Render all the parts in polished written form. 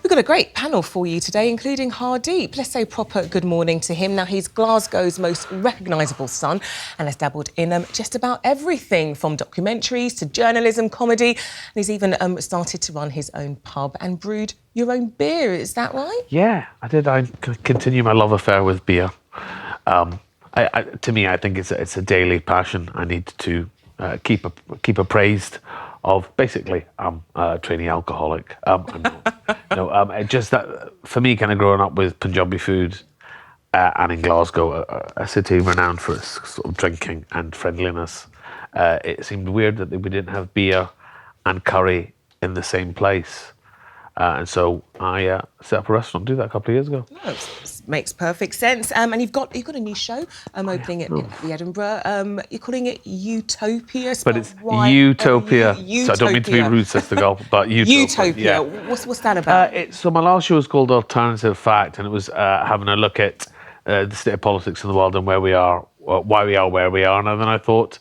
We've got a great panel for you today, including Hardeep. Let's say proper good morning to him. Now, he's Glasgow's most recognisable son and has dabbled in just about everything, from documentaries to journalism, comedy. And he's even started to run his own pub and brewed your own beer. Is that right? Yeah, I did. I continue my love affair with beer. To me, I think it's a daily passion. I need to keep appraised of. Basically, I'm a trainee alcoholic. I'm not, just that for me, kind of growing up with Punjabi food and in Glasgow, a city renowned for its sort of drinking and friendliness, it seemed weird that we didn't have beer and curry in the same place. And so I set up a restaurant, do that a couple of years ago. No, it makes perfect sense. And you've got a new show opening at the Edinburgh. You're calling it Utopia. But it's Utopia. So I don't mean to be rude, Sister Girl, but Utopia. Utopia. Yeah. What's that about? So my last show was called Alternative Fact, and it was having a look at the state of politics in the world and where we are, why we are where we are. And then I thought,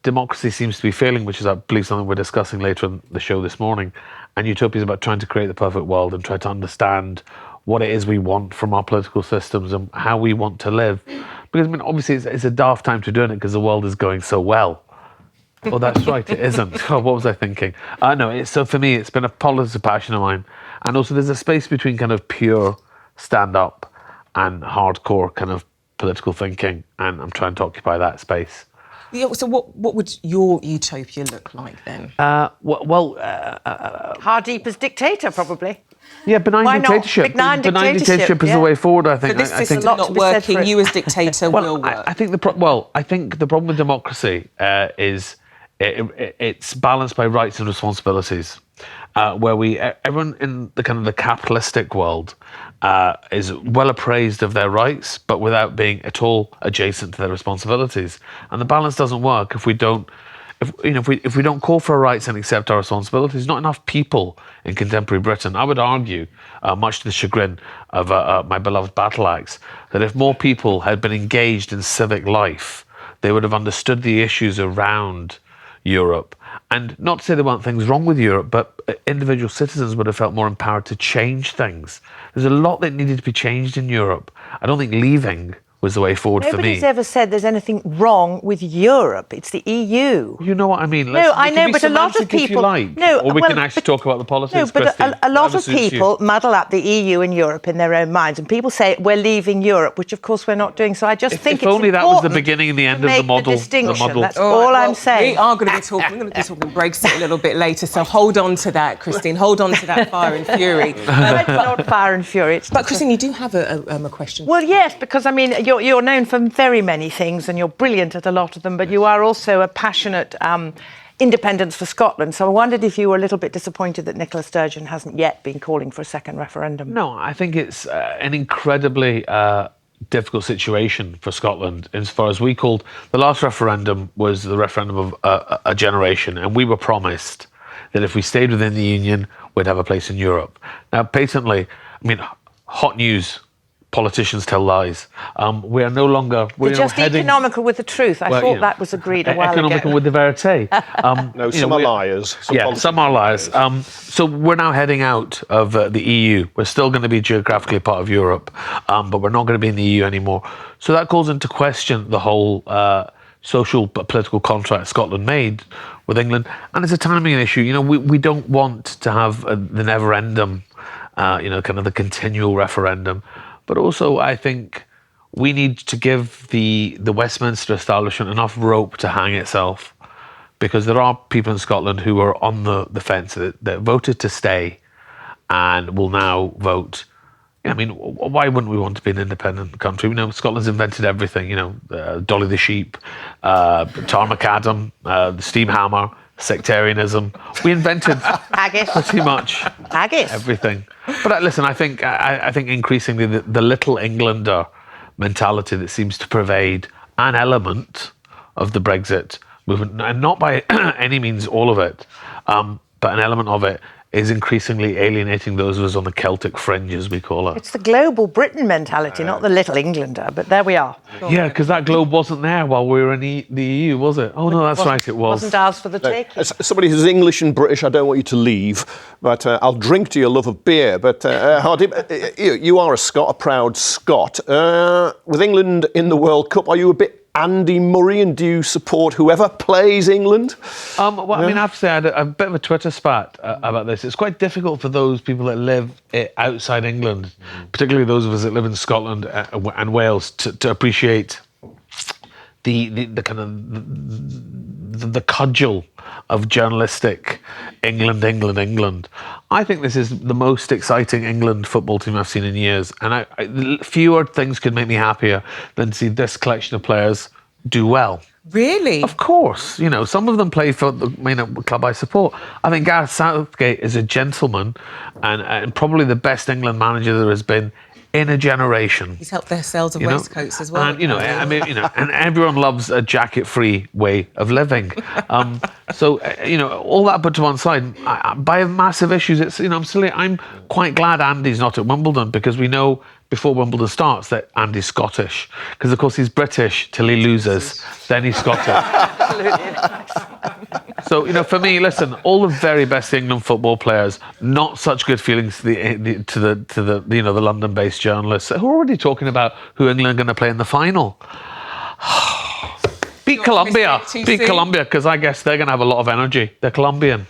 democracy seems to be failing, which is, I believe, something we're discussing later in the show this morning. And Utopia is about trying to create the perfect world and try to understand what it is we want from our political systems and how we want to live. Because, I mean, obviously it's a daft time to do it because the world is going so well. Oh, that's right, it isn't. Oh, what was I thinking? No, so for me, it's been a positive passion of mine. And also there's a space between kind of pure stand-up and hardcore kind of political thinking. And I'm trying to occupy that space. Yeah, so what would your utopia look like then? Hardeep as dictator, probably. Yeah, benign dictatorship. Benign dictatorship is the way forward, I think. But this system's not working. You as dictator will work. I think the problem with democracy is it's balanced by rights and responsibilities, where everyone in the kind of the capitalistic world is well appraised of their rights, but without being at all adjacent to their responsibilities. And the balance doesn't work if we don't call for our rights and accept our responsibilities. Not enough people in contemporary Britain, I would argue, much to the chagrin of my beloved battle axe, that if more people had been engaged in civic life, they would have understood the issues around Europe. And not to say there weren't things wrong with Europe, but individual citizens would have felt more empowered to change things. There's a lot that needed to be changed in Europe. I don't think leaving was the way forward for me. Nobody's ever said there's anything wrong with Europe. It's the EU. You know what I mean? I know, but a lot of people... We can actually talk about the politics. No, but a lot of people muddle up the EU and Europe in their own minds, and people say we're leaving Europe, which of course we're not doing. So I just think if only that was the beginning and the end of the model. That's all I'm saying. We are going to be talking. We're going to be talking Brexit a little bit later. So hold on to that, Christine. Hold on to that fire and fury. It's not fire and fury. But Christine, you do have a question. Well, yes, because I mean you're known for very many things, and you're brilliant at a lot of them. But you are also a passionate independence for Scotland. So I wondered if you were a little bit disappointed that Nicola Sturgeon hasn't yet been calling for a second referendum. No, I think it's an incredibly difficult situation for Scotland. As far as we called, the last referendum was the referendum of a generation, and we were promised that if we stayed within the Union, we'd have a place in Europe. Now, patently, I mean, hot news. Politicians tell lies. We are no longer... They're just economical with the truth. I thought that was agreed a while ago. Economical with the verite. Some are liars. Some are liars. So we're now heading out of the EU. We're still going to be geographically part of Europe, but we're not going to be in the EU anymore. So that calls into question the whole social political contract Scotland made with England. And it's a timing issue. You know, we don't want to have the never-ending, kind of the continual referendum. But also, I think we need to give the Westminster establishment enough rope to hang itself, because there are people in Scotland who are on the fence that voted to stay and will now vote. I mean, why wouldn't we want to be an independent country? You know, Scotland's invented everything, Dolly the sheep, Tarmacadam, the steam hammer, sectarianism. We invented pretty much everything. But listen, I think increasingly the little Englander mentality that seems to pervade an element of the Brexit movement, and not by any means all of it, but an element of it, is increasingly alienating those of us on the Celtic fringe, as we call it. It's the global Britain mentality, not the little Englander, but there we are. Yeah, because that globe wasn't there while we were in the EU, was it? Oh, no, that's right, it was. Wasn't ours for the taking. As somebody who's English and British, I don't want you to leave, but I'll drink to your love of beer. But Hardeep, you are a Scot, a proud Scot. With England in the World Cup, are you a bit Andy Murray, and do you support whoever plays England? Well, I mean, I have to say, I had a bit of a Twitter spat about this. It's quite difficult for those people that live outside England, particularly those of us that live in Scotland and Wales, to appreciate the kind of the cudgel of journalistic England. I think this is the most exciting England football team I've seen in years, and fewer things could make me happier than to see this collection of players do well. Really? Of course, some of them play for the main club I support. I think Gareth Southgate is a gentleman and probably the best England manager there has been in a generation. He's helped their sales of waistcoats as well. And, and everyone loves a jacket-free way of living. So, all that put to one side, by massive issues, it's, I'm quite glad Andy's not at Wimbledon, because we know before Wimbledon starts that Andy's Scottish. Because, of course, he's British till he loses, then he's Scottish. So, for me, listen, all the very best England football players, not such good feelings to the London-based journalists who are already talking about who England are going to play in the final. Beat Colombia, because I guess they're going to have a lot of energy. They're Colombian.